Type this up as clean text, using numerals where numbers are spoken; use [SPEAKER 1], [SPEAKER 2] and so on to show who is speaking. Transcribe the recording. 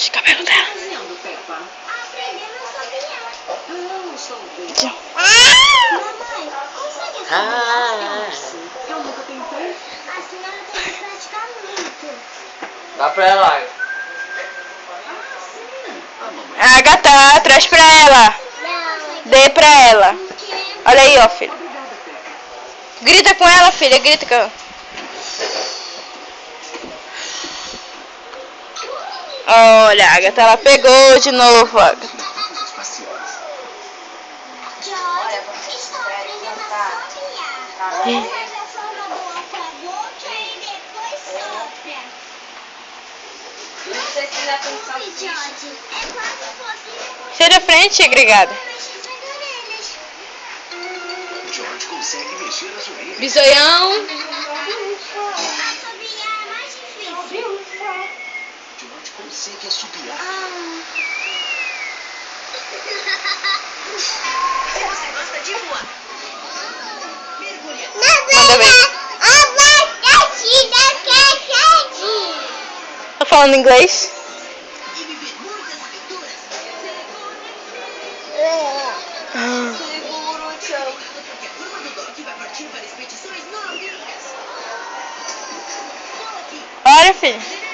[SPEAKER 1] de cabelo dela.
[SPEAKER 2] Eu nunca tentei. A senhora tem que praticar muito.
[SPEAKER 3] Dá pra ela.
[SPEAKER 1] Agatha, traz pra ela. Dê pra ela. Olha aí, ó, filho. Grita com ela, filha. Grita com ela. Olha, a Agatha, ela pegou de novo, Agatha.
[SPEAKER 2] George está aprendendo a sopiar. Ele faz a forma do ó com a boca e depois sopra.
[SPEAKER 4] Não sei se dá atenção.
[SPEAKER 2] Ui, George, é quase impossível.
[SPEAKER 1] Tira a frente, agregada.
[SPEAKER 5] George consegue mexer as orelhas.
[SPEAKER 1] Bisoião.
[SPEAKER 2] Assobiar é mais difícil.
[SPEAKER 5] George consegue assobiar.
[SPEAKER 2] Se você gosta de voar, mergulha.
[SPEAKER 1] Manda ver. Tá falando inglês?
[SPEAKER 2] E viver muitas aventuras.
[SPEAKER 4] Seguro, tchau.
[SPEAKER 2] Porque a turma do Doc vai partir para expedições nórdicas. Doc,
[SPEAKER 1] Olha, filho.